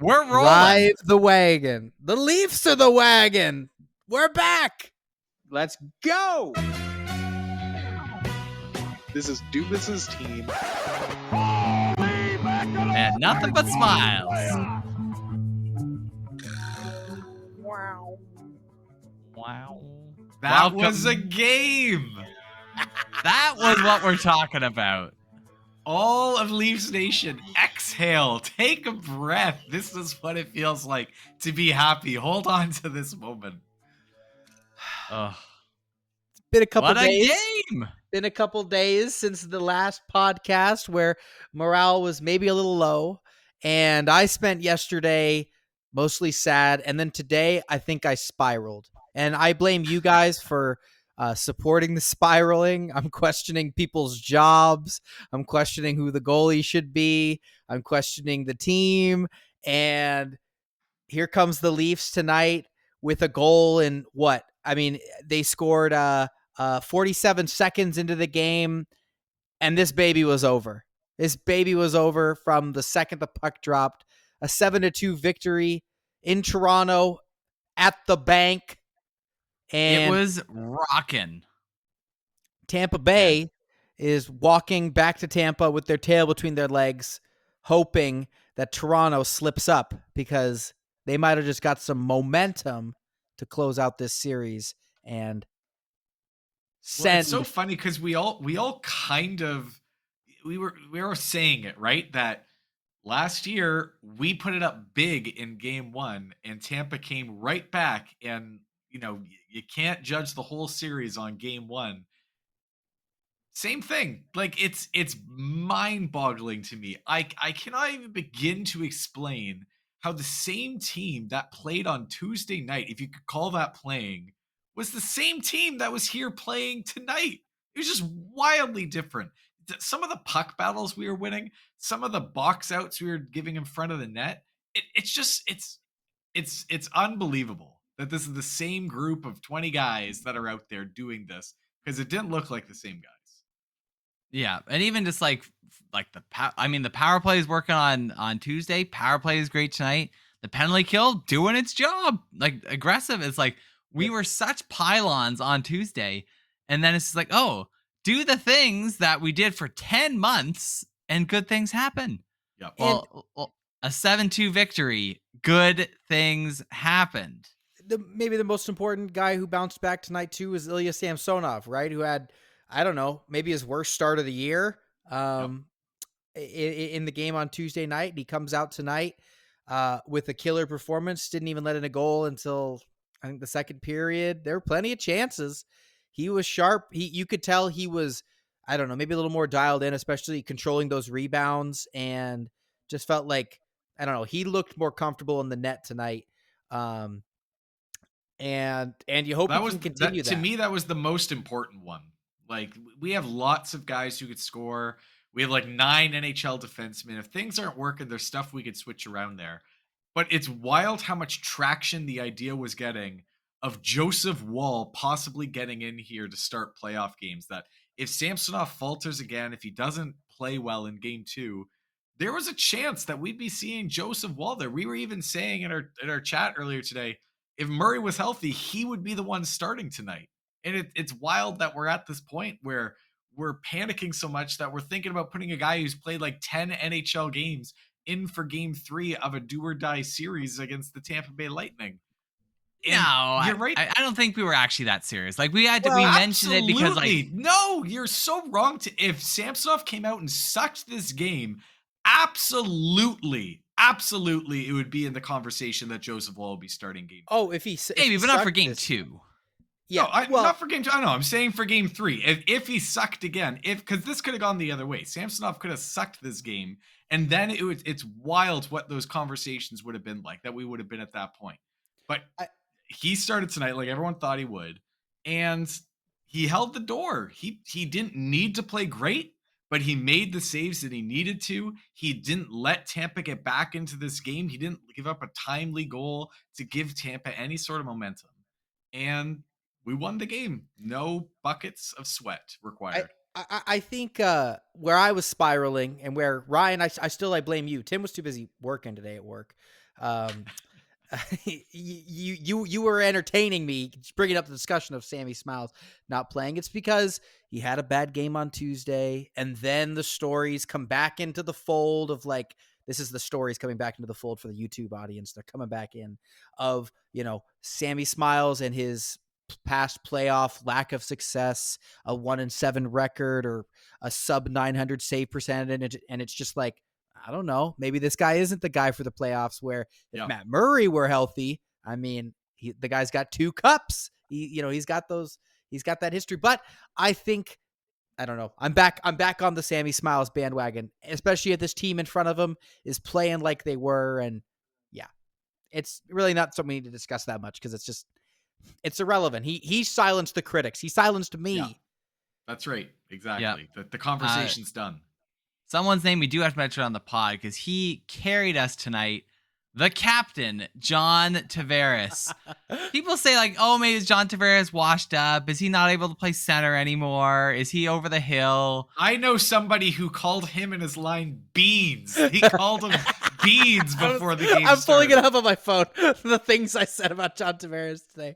We're rolling. Drive the wagon. The Leafs are the wagon. We're back. Let's go. This is Dubas's team. And nothing but smiles. Wow. Wow. That was a game. That was what we're talking about. All of Leafs Nation, exhale, take a breath. This is what it feels like to be happy. Hold on to this moment. Oh, Been a couple what a days. game! Been a couple days since the last podcast where morale was maybe a little low, and I spent yesterday mostly sad, and then today I think I spiraled, and I blame you guys for supporting the spiraling. I'm questioning people's jobs. I'm questioning who the goalie should be. I'm questioning the team, and here comes the Leafs tonight with a goal in what? I mean, they scored 47 seconds into the game, and this baby was over. This baby was over from the second the puck dropped. A 7-2 victory in Toronto at the bank. And it was rocking. Tampa Bay is walking back to Tampa with their tail between their legs, hoping that Toronto slips up because they might have just got some momentum to close out this series and send. Well, it's so funny because we all kind of we were saying it, right? That last year we put it up big in game 1 and Tampa came right back, and you can't judge the whole series on game 1. Same thing. Like it's mind-boggling to me. I cannot even begin to explain how the same team that played on Tuesday night, if you could call that playing, was the same team that was here playing tonight. It was just wildly different. Some of the puck battles we were winning, some of the box outs we were giving in front of the net, it's unbelievable that this is the same group of 20 guys that are out there doing this, because it didn't look like the same guys. Yeah, and even just like the power play is working on Tuesday. Power play is great tonight. The penalty kill doing its job, like aggressive. It's like we were such pylons on Tuesday, and then it's just like, oh, do the things that we did for 10 months, and good things happen. Yeah. Well, a 7-2 victory, good things happened. Maybe the most important guy who bounced back tonight too is Ilya Samsonov, right? Who had, I don't know, maybe his worst start of the year in the game on Tuesday night. He comes out tonight with a killer performance. Didn't even let in a goal until I think the second period. There were plenty of chances. He was sharp. You could tell he was, I don't know, maybe a little more dialed in, especially controlling those rebounds, and just felt like, I don't know, he looked more comfortable in the net tonight. And you hope he can continue that. To me, that was the most important one. Like, we have lots of guys who could score. We have like 9 NHL defensemen. If things aren't working, there's stuff we could switch around there. But it's wild how much traction the idea was getting of Joseph Woll possibly getting in here to start playoff games. That if Samsonov falters again, if he doesn't play well in game 2, there was a chance that we'd be seeing Joseph Woll there. We were even saying in our chat earlier today, if Murray was healthy, he would be the one starting tonight. And it's wild that we're at this point where we're panicking so much that we're thinking about putting a guy who's played like 10 NHL games in for game 3 of a do or die series against the Tampa Bay Lightning. And no, you're right. I don't think we were actually that serious. Like we mentioned it because no, you're so wrong. If Samsonov came out and sucked this game, absolutely, it would be in the conversation that Joseph Woll will be starting game 3. Oh, if he maybe, but not for game 2. Yeah, no, not for game 2. I know. I'm saying for game 3. If he sucked again, because this could have gone the other way. Samsonov could have sucked this game, and then it's wild what those conversations would have been like. That we would have been at that point. But he started tonight like everyone thought he would, and he held the door. He didn't need to play great, but he made the saves that he needed to. He didn't let Tampa get back into this game. He didn't give up a timely goal to give Tampa any sort of momentum. And we won the game. No buckets of sweat required. I think where I was spiraling and where Ryan, I still blame you. Tim was too busy working today at work. Um, you were entertaining me bringing up the discussion of Sammy Smiles not playing. It's because he had a bad game on Tuesday, and then the stories come back into the fold of like, this is the stories coming back into the fold for the YouTube audience. They're coming back in of, Sammy Smiles and his past playoff lack of success, a 1-7 record or a sub 900 save percentage. And it's just like, I don't know, maybe this guy isn't the guy for the playoffs, where if Matt Murray were healthy, I mean, the guy's got 2 cups. He's got that history. But I think, I don't know. I'm back on the Sammy Smiles bandwagon, especially if this team in front of him is playing like they were. And yeah, it's really not something we need to discuss that much because it's irrelevant. He silenced the critics. He silenced me. Yeah, that's right. Exactly. The conversation's done. Someone's name we do have to mention on the pod because he carried us tonight. The captain, John Tavares. People say like, oh, maybe is John Tavares washed up? Is he not able to play center anymore? Is he over the hill? I know somebody who called him and his line beans. He called him beans before the game I'm started. pulling it up on my phone. The things I said about John Tavares today.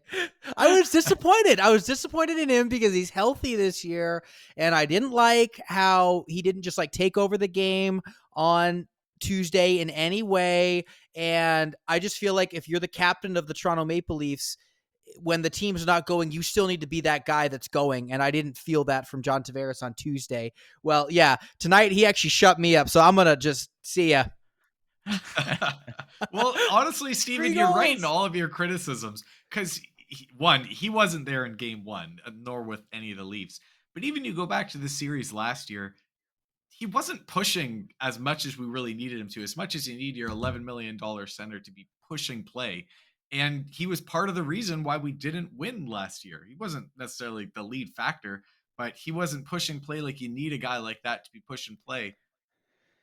I was disappointed. I was disappointed in him because he's healthy this year, and I didn't like how he didn't just like take over the game on Tuesday in any way. And I just feel like if you're the captain of the Toronto Maple Leafs, when the team's not going, you still need to be that guy that's going. And I didn't feel that from John Tavares on Tuesday. Well, yeah, tonight he actually shut me up. So I'm going to just see ya. Well, honestly, Steven, you're right in all of your criticisms because he wasn't there in game 1, nor with any of the Leafs. But even you go back to the series last year, he wasn't pushing as much as we really needed him to, as much as you need your $11 million center to be pushing play. And he was part of the reason why we didn't win last year. He wasn't necessarily the lead factor, but he wasn't pushing play like you need a guy like that to be pushing play.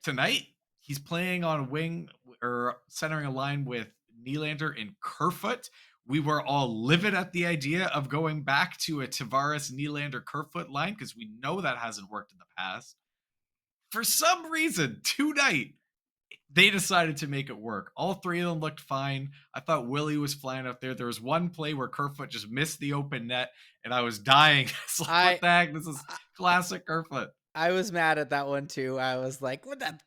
Tonight, he's playing on a wing or centering a line with Nylander and Kerfoot. We were all livid at the idea of going back to a Tavares, Nylander, Kerfoot line because we know that hasn't worked in the past. For some reason, tonight, they decided to make it work. All 3 of them looked fine. I thought Willie was flying up there. There was one play where Kerfoot just missed the open net, and I was dying. It's like, what the heck? This is classic Kerfoot. I was mad at that one too. I was like, what that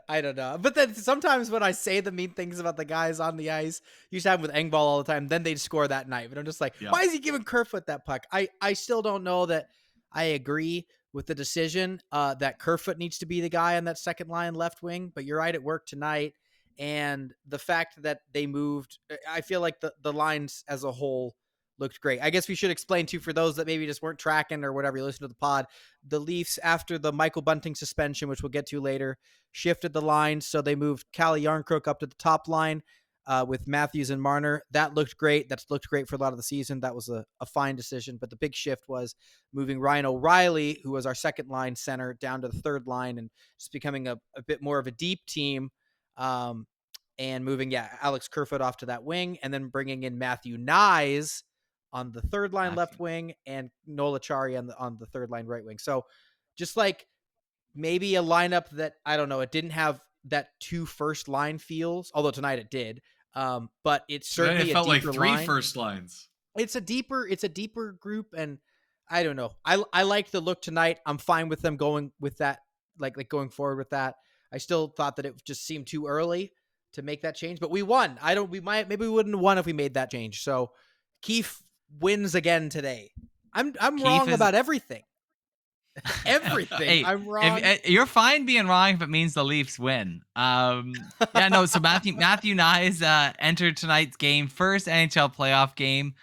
I don't know. But then sometimes when I say the mean things about the guys on the ice, used to happen with Engvall all the time, then they'd score that night. But I'm just like, why is he giving Kerfoot that puck? I still don't know that I agree with the decision that Kerfoot needs to be the guy on that second line left wing. But you're right, it worked tonight. And the fact that they moved, I feel like the lines as a whole looked great. I guess we should explain too, for those that maybe just weren't tracking or whatever, you listen to the pod, the Leafs, after the Michael Bunting suspension, which we'll get to later, shifted the lines. So they moved Calle Yarncroke up to the top line with Matthews and Marner. That looked great. That's looked great for a lot of the season. That was a fine decision. But the big shift was moving Ryan O'Reilly, who was our second line center, down to the third line and just becoming a bit more of a deep team. And moving, Alex Kerfoot off to that wing, and then bringing in Matthew Knies on the third line left wing and Nola Chari on the third line right wing. So just like maybe a lineup that, I don't know, it didn't have that 2 first line feels, although tonight it did. But it's certainly it felt like 3 line. first lines. It's a deeper group, and I don't know. I like the look tonight. I'm fine with them going with that, like going forward with that. I still thought that it just seemed too early to make that change, but we won. Maybe we wouldn't have won if we made that change. So Keefe wins again today. I'm wrong about everything. Everything. Hey, I'm wrong. You're fine being wrong if it means the Leafs win. So Matthew Knies entered tonight's game, first NHL playoff game,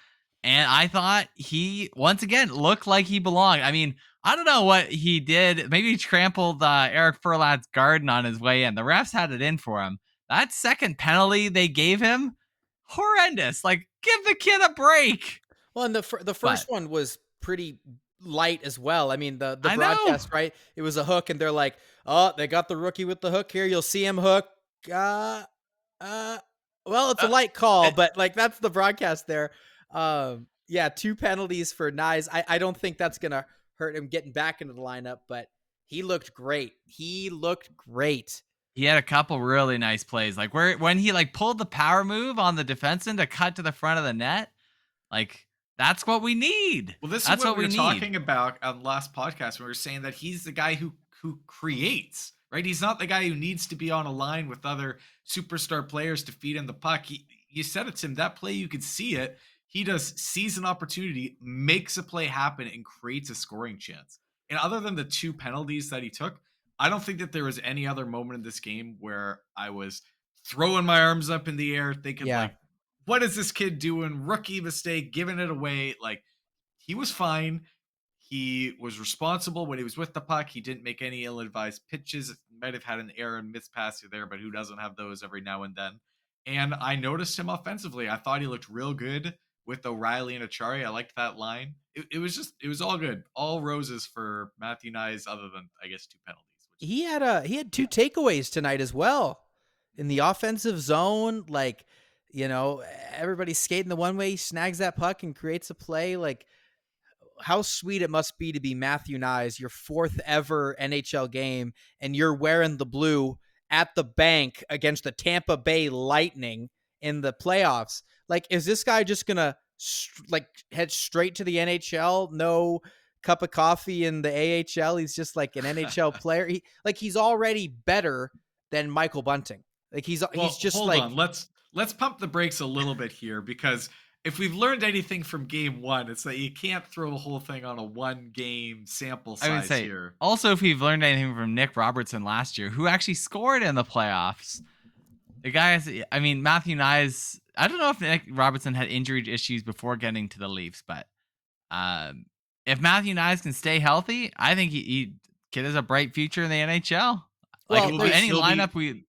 and I thought he once again looked like he belonged. I mean, I don't know what he did. Maybe he trampled Eric Furlat's garden on his way in. The refs had it in for him. That second penalty they gave him, horrendous. Like, give the kid a break. Well, and the first one was pretty light as well. I mean, the broadcast, right? It was a hook, and they're like, oh, they got the rookie with the hook here. You'll see him hook. Well, it's a light call, but like that's the broadcast there. 2 penalties for Knies. I don't think that's going to hurt him getting back into the lineup, but he looked great. He looked great. He had a couple really nice plays, like when he like pulled the power move on the defenseman to cut to the front of the net. Like that's what we need. Well, this is That's what what we we were need. talking about on the last podcast. We were saying that he's the guy who creates, right? He's not the guy who needs to be on a line with other superstar players to feed him the puck. You said it, Tim. That play, you could see it. He does seize an opportunity, makes a play happen, and creates a scoring chance. And other than the 2 penalties that he took, I don't think that there was any other moment in this game where I was throwing my arms up in the air thinking Yeah. like, what is this kid doing? Rookie mistake, giving it away. Like, he was fine. He was responsible when he was with the puck. He didn't make any ill-advised pitches. Might have had an error and mispass here there, but who doesn't have those every now and then? And I noticed him offensively. I thought he looked real good with O'Reilly and Achari. I liked that line. It was all good. All roses for Matthew Knies, other than I guess 2 penalties. He had 2 takeaways tonight as well in the offensive zone. Like, everybody's skating the one way. He snags that puck and creates a play. Like, how sweet it must be to be Matthew Knies, your 4th ever NHL game, and you're wearing the blue at the bank against the Tampa Bay Lightning in the playoffs. Like, is this guy just gonna head straight to the NHL? No cup of coffee in the AHL. He's just like an NHL player. He's already better than Michael Bunting. Like he's just hold like on. Let's pump the brakes a little bit here, because if we've learned anything from game 1, it's that you can't throw the whole thing on a 1 game sample size I would say here. also, if we've learned anything from Nick Robertson last year, who actually scored in the playoffs, the guy Matthew Knies. I don't know if Nick Robertson had injury issues before getting to the Leafs, but if Matthew Knies can stay healthy, I think he kid has a bright future in the NHL. Like Well, any he'll be- lineup we.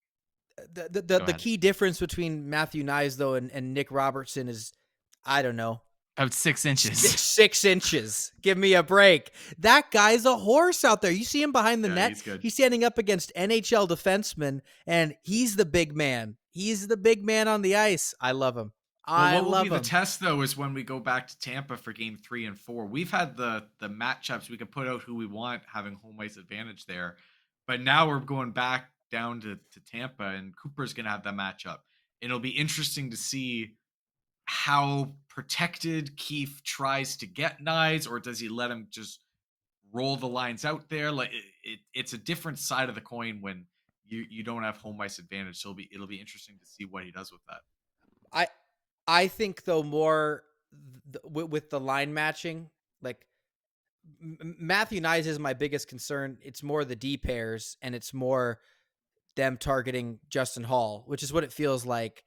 the key difference between Matthew Knies though and Nick Robertson is, I don't know, About 6 inches. 6 inches. Give me a break. That guy's a horse out there. You see him behind the net. He's good. He's standing up against NHL defensemen, and he's the big man. He's the big man on the ice. I love him. What will love be him. the test, though, is when we go back to Tampa for game 3 and 4. We've had the matchups. We can put out who we want, having home ice advantage there. But now we're going back down to Tampa, and Cooper's going to have that matchup. It'll be interesting to see how protected Keefe tries to get Knies, or does he let him just roll the lines out there? Like it's a different side of the coin when you don't have home ice advantage. So it'll be interesting to see what he does with that. I think though more with the line matching, like Matthew Knies is my biggest concern. It's more the D pairs, and it's more them targeting Justin Hall, which is what it feels like.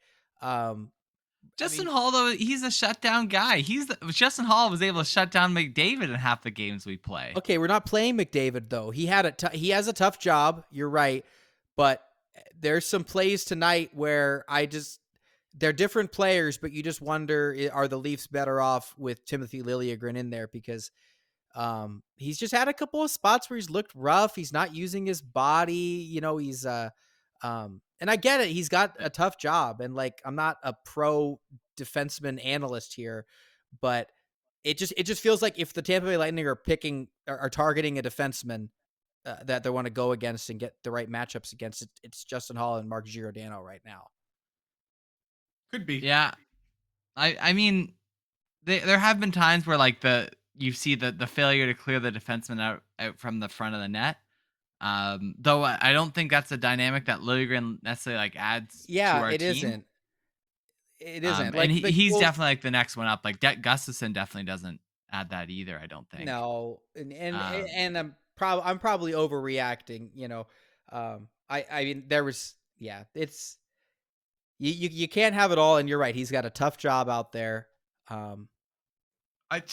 Justin Hall, though, he's a shutdown guy. Justin Hall was able to shut down McDavid in half the games we play. Okay, we're not playing McDavid though. He has a tough job. You're right, but there's some plays tonight where they're different players, but you just wonder, are the Leafs better off with Timothy Liljegren in there? Because he's just had a couple of spots where he's looked rough. He's not using his body. He's and I get it. He's got a tough job, and like I'm not a pro defenseman analyst here, but it just feels like if the Tampa Bay Lightning are targeting a defenseman that they want to go against and get the right matchups against, it's Justin Hall and Mark Giordano right now. Could be. Yeah. I mean, there have been times where like you see the failure to clear the defenseman out from the front of the net. Though I don't think that's a dynamic that Liljegren necessarily like adds to our it team. isn't. It isn't. And he's definitely like the next one up. Like Gustafsson definitely doesn't add that either, I don't think. No. And I'm probably overreacting, I mean there was it's you can't have it all, and you're right. He's got a tough job out there. To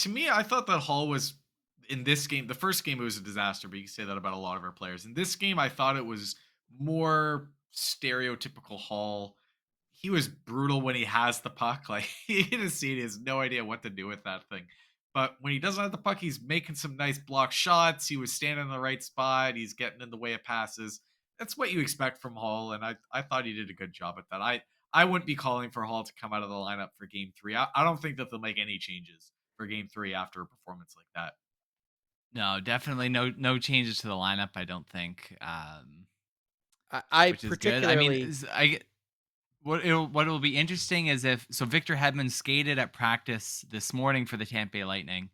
me, I thought that Hall was in this game. The first game, it was a disaster, but you can say that about a lot of our players. In this game, I thought it was more stereotypical Hall. He was brutal when he has the puck. Like he has no idea what to do with that thing. But when he doesn't have the puck, he's making some nice block shots. He was standing in the right spot. He's getting in the way of passes. That's what you expect from Hall, and I thought he did a good job at that. I wouldn't be calling for Hall to come out of the lineup for game 3. I don't think that they'll make any changes for game 3 after a performance like that. No, definitely no changes to the lineup. I don't think, I which is good. I mean, particularly what will be interesting is if Victor Hedman skated at practice this morning for the Tampa Bay Lightning.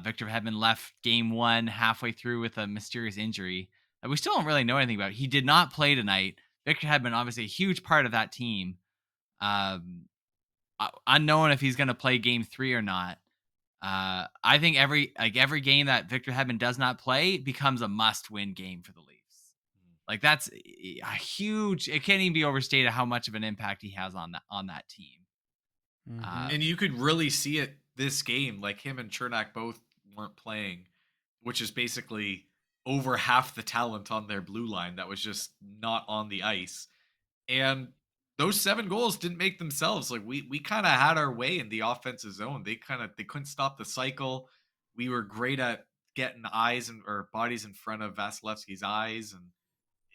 Victor Hedman left game 1 halfway through with a mysterious injury that we still don't really know anything about. He did not play tonight. Victor Hedman, obviously a huge part of that team. Unknown if he's going to play game 3 or not. I think every game that Victor Hedman does not play becomes a must-win game for the Leafs. Like that's a huge. It can't even be overstated how much of an impact he has on that team. And you could really see it this game. Like him and Chernak both weren't playing, which is basically over half the talent on their blue line that was just not on the ice. And those 7 goals didn't make themselves. Like we kind of had our way in the offensive zone. They couldn't stop the cycle. We were great at getting or bodies in front of Vasilevsky's eyes, and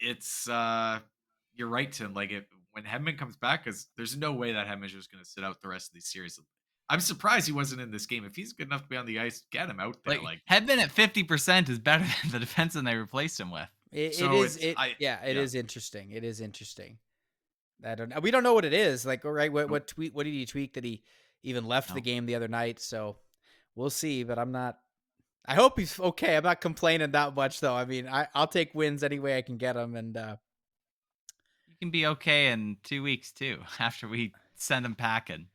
it's you're right, Tim. Like when Hedman comes back, because there's no way that Hedman's just going to sit out the rest of these series. I'm surprised he wasn't in this game. If he's good enough to be on the ice, get him out there. Like Hedman at 50% is better than the defenseman they replaced him with. It is interesting. It is interesting. We don't know what it is. Like, all right, what did he tweak that he even left the game the other night? So we'll see. But I hope he's okay. I'm not complaining that much though. I mean, I'll take wins any way I can get them, and you can be okay in 2 weeks too after we send him packing.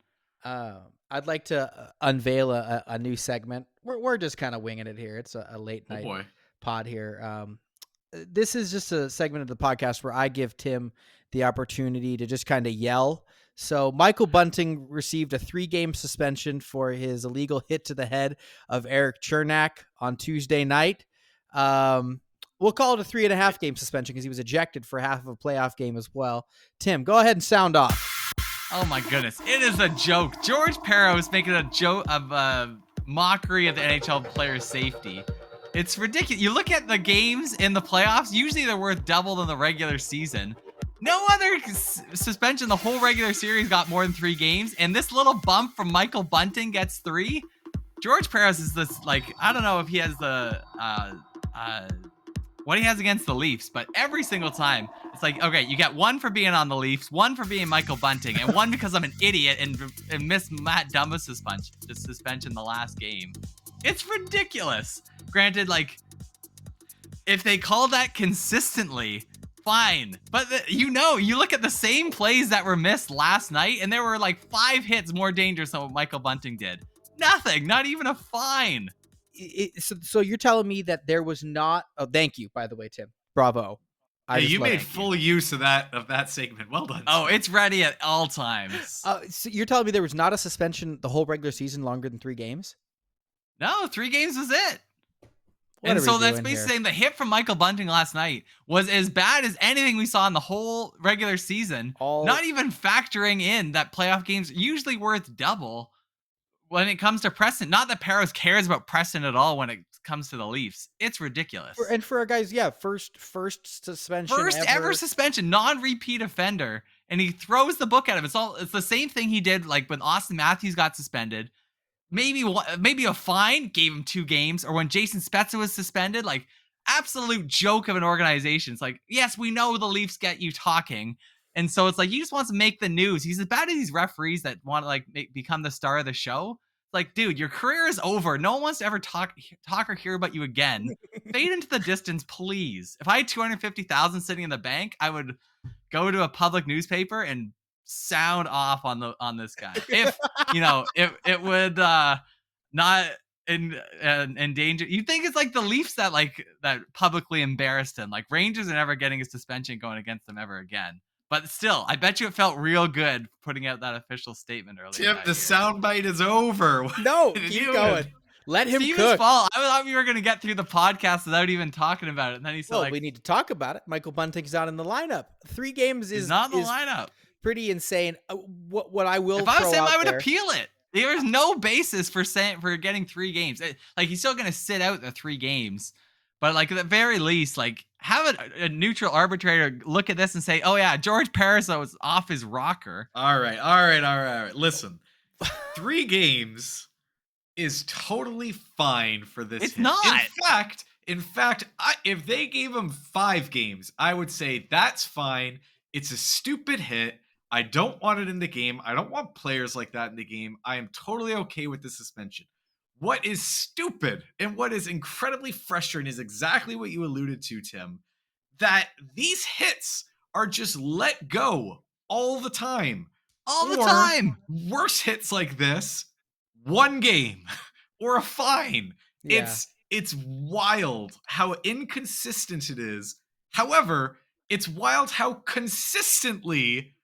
I'd like to unveil a new segment. We're just kind of winging it here. It's a late night pod here. This is just a segment of the podcast where I give Tim the opportunity to just kind of yell. So Michael Bunting received a 3-game suspension for his illegal hit to the head of Eric Chernak on Tuesday night. We'll call it a 3.5-game suspension because he was ejected for half of a playoff game as well. Tim, go ahead and sound off. Oh my goodness. It is a joke. George Parros is making a joke of a mockery of the NHL player's safety. It's ridiculous. You look at the games in the playoffs, usually they're worth double than the regular season. No other suspension the whole regular series got more than 3 games, and this little bump from Michael Bunting gets 3. George Parros is this, like, I don't know if he has the what he has against the Leafs, but every single time it's like, okay, you get 1 for being on the Leafs, 1 for being Michael Bunting, and 1 because I'm an idiot and missed Matt Dumba's suspension the last game. It's ridiculous. Granted, like, if they call that consistently, fine. But you look at the same plays that were missed last night, and there were like 5 hits more dangerous than what Michael Bunting did. Nothing, not even a fine. So you're telling me that there was not. Oh, thank you, by the way, Tim. Bravo. You made full use of that segment. Well done. Oh, it's ready at all times. So you're telling me there was not a suspension the whole regular season longer than 3 games? No, 3 games was it. And so that's basically saying the hit from Michael Bunting last night was as bad as anything we saw in the whole regular season. Not even factoring in that playoff games usually worth double when it comes to Preston. Not that Parros cares about Preston at all when it comes to the Leafs. It's ridiculous. And for a guy's, first suspension. First ever suspension, non-repeat offender. And he throws the book at him. It's the same thing he did like when Austin Matthews got suspended. Maybe a fine, gave him 2 games, or when Jason Spezza was suspended, like absolute joke of an organization. It's like, yes, we know the Leafs get you talking, and so it's like he just wants to make the news. He's as bad as these referees that want to like become the star of the show. Like, dude, your career is over. No one wants to ever talk or hear about you again. Fade into the distance, please. If I had $250,000 sitting in the bank, I would go to a public newspaper and sound off on this guy. If it would not endanger. You think it's like the Leafs that publicly embarrassed him. Like Rangers are never getting a suspension going against them ever again. But still, I bet you it felt real good putting out that official statement earlier. Tim, the soundbite is over. No, keep going. Let him Steven's cook. fault. I thought we were going to get through the podcast without even talking about it. And then he said, we need to talk about it. Michael Bunting's not in the lineup. 3 games is not in the lineup. Pretty insane. What I will. If I was him, I would appeal it. There's no basis for getting 3 games. Like he's still going to sit out the 3 games, but like at the very least, like have a neutral arbitrator look at this and say, "Oh yeah, George Parros was off his rocker." All right. Listen, 3 games is totally fine for this It's hit. not. In fact, if they gave him 5 games, I would say that's fine. It's a stupid hit. I don't want it in the game. I don't want players like that in the game. I am totally okay with the suspension. What is stupid and what is incredibly frustrating is exactly what you alluded to, Tim, that these hits are just let go all the time. All the Or time. worse hits like this, 1 game or a fine. Yeah. It's wild how inconsistent it is. However, it's wild how consistently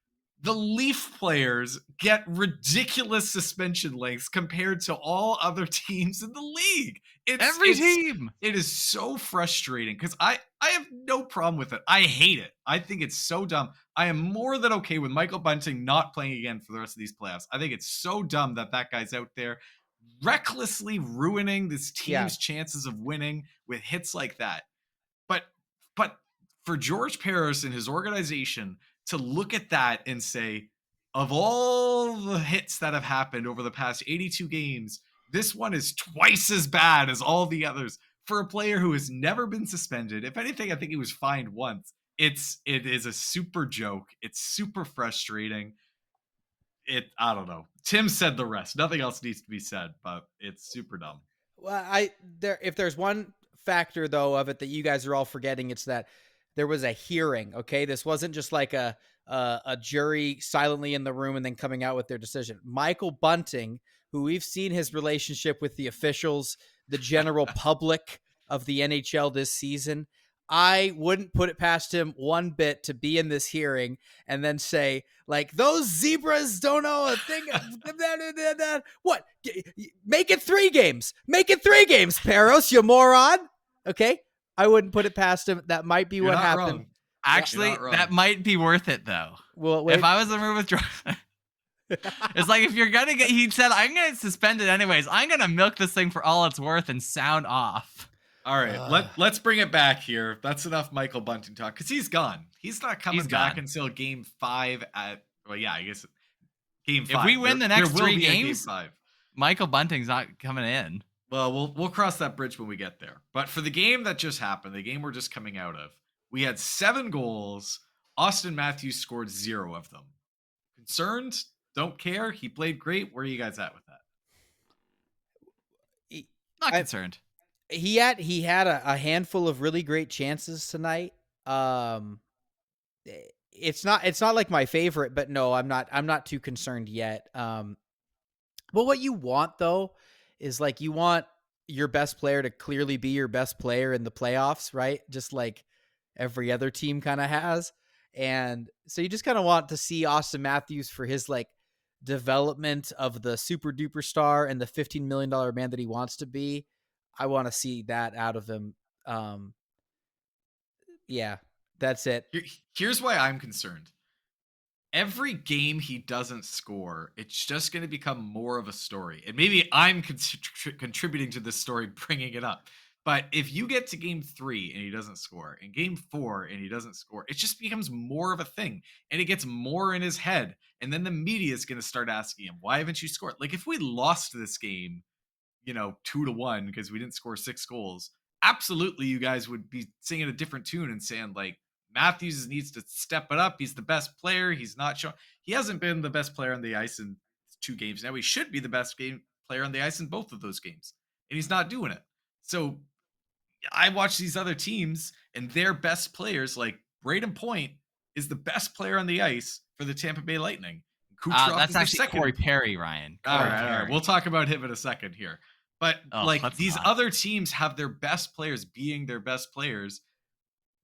the Leaf players get ridiculous suspension lengths compared to all other teams in the league. Every team. It is so frustrating because I have no problem with it. I hate it. I think it's so dumb. I am more than okay with Michael Bunting not playing again for the rest of these playoffs. I think it's so dumb that guy's out there recklessly ruining this team's chances of winning with hits like that. But for George Parros and his organization to look at that and say, of all the hits that have happened over the past 82 games, this one is twice as bad as all the others for a player who has never been suspended. If anything, I think he was fined once. It is a super joke. It's super frustrating. I don't know. Tim said the rest. Nothing else needs to be said, but it's super dumb. Well, if there's one factor though of it that you guys are all forgetting, it's that there was a hearing. Okay, this wasn't just like a jury silently in the room and then coming out with their decision. Michael Bunting, who we've seen his relationship with the officials, the general public of the NHL this season, I wouldn't put it past him one bit to be in this hearing and then say, like, those zebras don't know a thing. What? Make it 3 games. Make it 3 games, Parros, you moron. Okay? I wouldn't put it past him. That might be You're what not happened. wrong. Actually, that might be worth it, though. Well, wait. If I was in the room with George, it's like, if you're gonna get, he said, I'm gonna suspend it anyways. I'm gonna milk this thing for all it's worth and sound off. All right, let's bring it back here. That's enough Michael Bunting talk because he's gone. He's not coming back until Game 5 at. Well, yeah, I guess Game 5. If we win the next 3 games, Game 5. Michael Bunting's not coming in. Well, we'll cross that bridge when we get there. But for the game that just happened, the game we're just coming out of, we had 7 goals. Austin Matthews scored 0 of them. Concerned? Don't care. He played great. Where are you guys at with that? Not concerned. He had a handful of really great chances tonight. It's not like my favorite, but no, I'm not too concerned yet. Well, what you want though is, like, you want your best player to clearly be your best player in the playoffs, right? Just like every other team kind of has. And so you just kind of want to see Austin Matthews for his, like, development of the super duper star and the $15 million man that he wants to be. I want to see that out of him. Yeah, that's it. Here's why I'm concerned. Every game he doesn't score, it's just going to become more of a story. And maybe I'm contributing to this story, bringing it up. But if you get to Game 3 and he doesn't score, and Game 4 and he doesn't score, it just becomes more of a thing. And it gets more in his head. And then the media is going to start asking him, why haven't you scored? Like, if we lost this game, 2-1 because we didn't score 6 goals, absolutely you guys would be singing a different tune and saying, like, Matthews needs to step it up. He's the best player. He's not showing. He hasn't been the best player on the ice in 2 games now. He should be the best player on the ice in both of those games, and he's not doing it. So I watch these other teams and their best players, like Braden Point is the best player on the ice for the Tampa Bay Lightning. That's actually Corey Perry, Ryan. All right. We'll talk about him in a second here. But these other teams have their best players being their best players.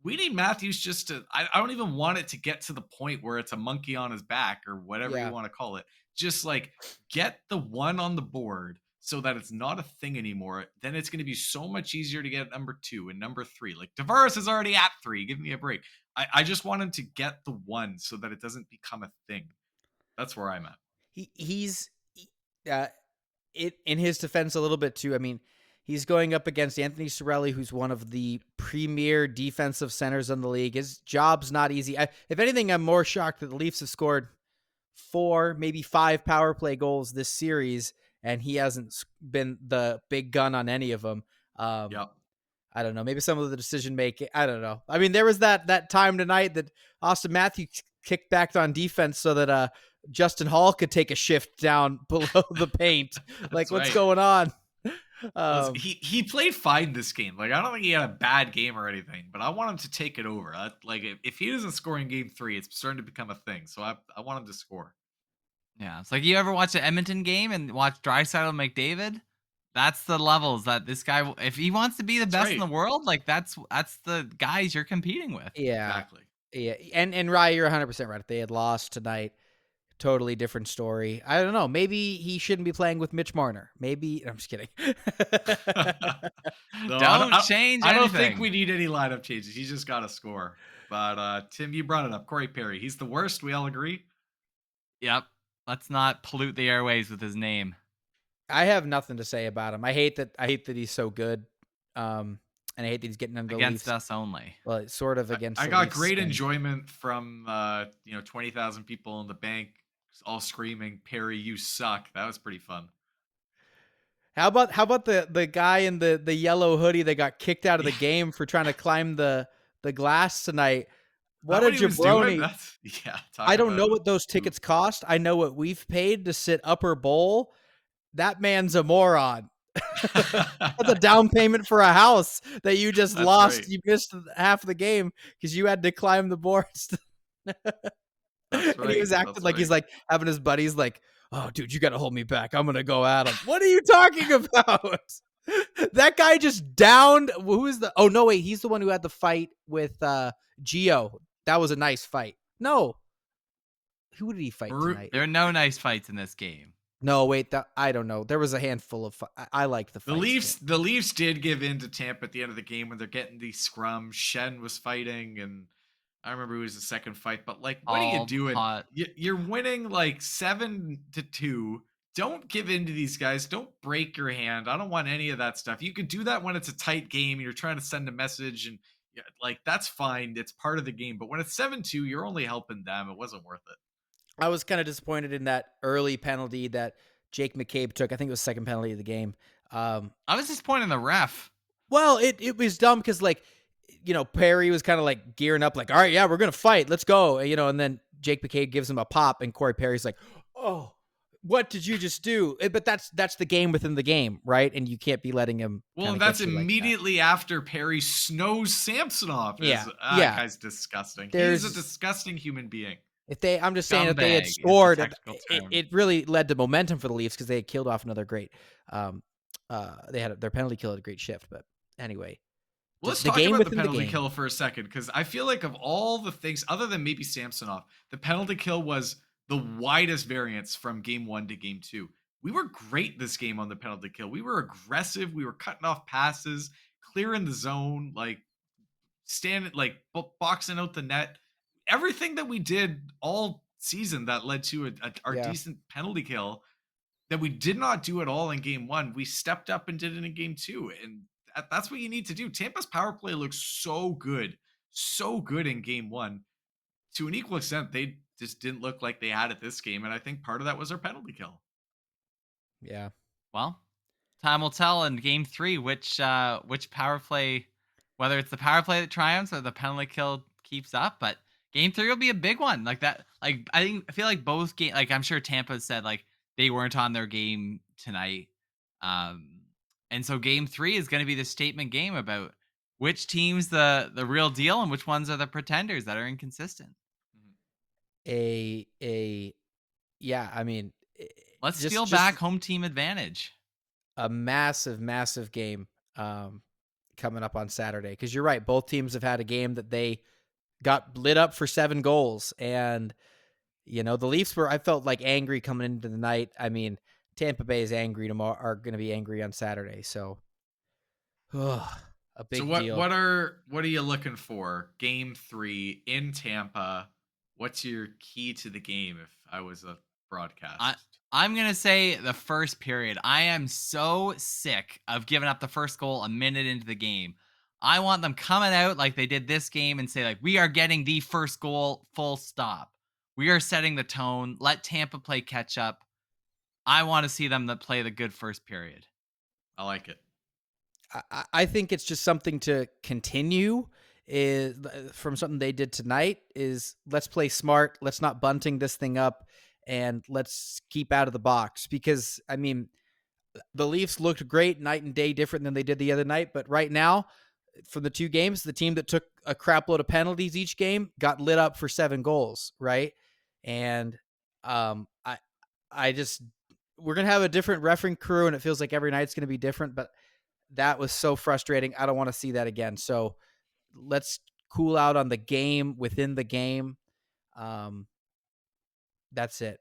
We need Matthews just to, I don't even want it to get to the point where it's a monkey on his back or whatever you want to call it. Just, like, get the 1 on the board so that it's not a thing anymore. Then it's going to be so much easier to get number 2 and number 3. Like, Tavares is already at 3. Give me a break. I just want him to get the 1 so that it doesn't become a thing. That's where I'm at. He's in his defense a little bit too. I mean, he's going up against Anthony Cirelli, who's one of the premier defensive centers in the league. His job's not easy. If anything, I'm more shocked that the Leafs have scored 4, maybe 5 power play goals this series, and he hasn't been the big gun on any of them. Yep. I don't know. Maybe some of the decision making. I don't know. I mean, there was that time tonight that Austin Matthews kicked back on defense so that Justin Hall could take a shift down below the paint. Like, what's right. going on? He played fine this game. Like, I don't think he had a bad game or anything, but I want him to take it over. Like, if he doesn't score in game 3, it's starting to become a thing. So I want him to score. Yeah, it's like you ever watch an Edmonton game and watch Draisaitl and McDavid? That's the levels that this guy, if he wants to be the best in the world, like that's the guys you're competing with. Yeah, exactly. Yeah, and Rye, you're 100% right. If they had lost tonight, totally different story. I don't know. Maybe he shouldn't be playing with Mitch Marner. Maybe I'm just kidding. No, Don't change I don't anything. think we need any lineup changes. He's just got to score. But Tim, you brought it up. Corey Perry. He's the worst. We all agree. Yep. Let's not pollute the airways with his name. I have nothing to say about him. I hate that he's so good. And I hate that he's getting into the Against Leafs. us only. Well, it's sort of against. I the got Leafs great and- enjoyment from 20,000 people in the bank all screaming, "Perry, you suck." That was pretty fun. How about the guy in the yellow hoodie that got kicked out of the game for trying to climb the glass tonight? What a jabroni! Yeah, I don't know what those tickets cost. I know what we've paid to sit upper bowl. That man's a moron. That's a down payment for a house that you just lost. Right. You missed half the game because you had to climb the boards. And he was acting like he's like having his buddies like, "Oh, dude, you got to hold me back. I'm gonna go at him." What are you talking about? That guy just downed. Who is the? Oh no, wait, he's the one who had the fight with Gio. That was a nice fight. No, who did he fight tonight? There are no nice fights in this game. No, wait, I don't know. There was a handful of. I liked the fights. The Leafs did give in to Tampa at the end of the game when they're getting these scrums. Shen was fighting, and I remember it was the second fight. But like, what are you doing? You're winning like 7-2. Don't give in to these guys. Don't break your hand. I don't want any of that stuff. You could do that when it's a tight game and you're trying to send a message, and like that's fine. It's part of the game. But when it's 7-2, you're only helping them. It wasn't worth it. I was kind of disappointed in that early penalty that Jake McCabe took. I think it was the second penalty of the game. I was disappointed in the ref. Well, it was dumb because like, Perry was kind of like gearing up like, all right, yeah, we're going to fight. Let's go. And then Jake McCabe gives him a pop and Corey Perry's like, oh, what did you just do? But that's the game within the game, right? And you can't be letting him. Well, that's immediately after Perry snows Samsonov. Yeah. That guy's disgusting. He's a disgusting human being. I'm just saying if they had scored, it really led to momentum for the Leafs because they had killed off another great. They had their penalty kill at a great shift, but anyway. Well, let's talk about the penalty kill for a second because I feel like of all the things, other than maybe Samsonov, the penalty kill was the widest variance from game 1 to game 2. We were great this game on the penalty kill. We were aggressive. We were cutting off passes, clearing the zone, like standing, like boxing out the net. Everything that we did all season that led to our decent penalty kill that we did not do at all in game 1, we stepped up and did it in game 2. And that's what you need to do. Tampa's power play looks so good in game 1. To an equal extent, they just didn't look like they had it this game. And I think part of that was our penalty kill. Yeah. Well, time will tell in game 3 which power play, whether it's the power play that triumphs or the penalty kill keeps up. But game 3 will be a big one. Like that. Like I feel like both game. Like I'm sure Tampa said like they weren't on their game tonight. And so game 3 is going to be the statement game about which team's the real deal and which ones are the pretenders that are inconsistent. Yeah, I mean, let's steal back home team advantage. A massive game coming up on Saturday because you're right. Both teams have had a game that they got lit up for 7 goals, and the Leafs I felt like angry coming into the night. I mean, Tampa Bay is angry tomorrow, are going to be angry on Saturday. So, a big deal. What are you looking for? Game 3 in Tampa. What's your key to the game? If I was a broadcast, I'm going to say the first period. I am so sick of giving up the first goal a minute into the game. I want them coming out like they did this game and say like, we are getting the first goal, full stop. We are setting the tone. Let Tampa play catch up. I want to see them that play the good first period. I like it. I think it's just something to continue is from something they did tonight is let's play smart. Let's not bunting this thing up and let's keep out of the box because I mean, the Leafs looked great night and day different than they did the other night. But right now from the two games, the team that took a crap load of penalties each game got lit up for 7 goals. Right. And I just, we're going to have a different refereeing crew and it feels like every night's going to be different, but that was so frustrating. I don't want to see that again. So let's cool out on the game within the game. That's it.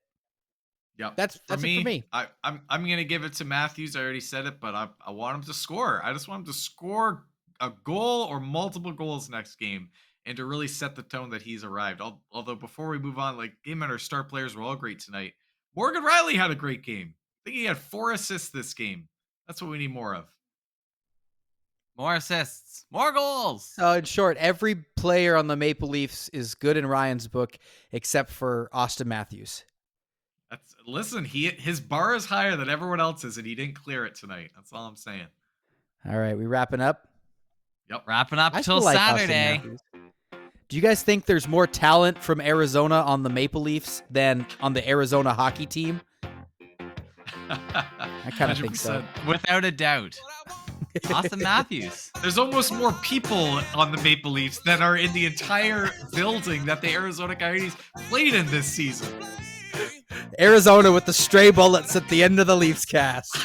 Yeah, That's it for me. I'm gonna give it to Matthews. I already said it, but I want him to score. I just want him to score a goal or multiple goals next game and to really set the tone that he's arrived. Although before we move on, like game and our star players were all great tonight. Morgan Riley had a great game. I think he had 4 assists this game. That's what we need more of. More assists, more goals. So in short, every player on the Maple Leafs is good in Ryan's book, except for Austin Matthews. Listen, his bar is higher than everyone else's, and he didn't clear it tonight. That's all I'm saying. All right, we wrapping up? Yep. Wrapping up I till still like Austin Saturday. Matthews. Do you guys think there's more talent from Arizona on the Maple Leafs than on the Arizona hockey team? I kind of think so. Without a doubt. Austin Matthews. There's almost more people on the Maple Leafs than are in the entire building that the Arizona Coyotes played in this season. Arizona with the stray bullets at the end of the Leafs cast.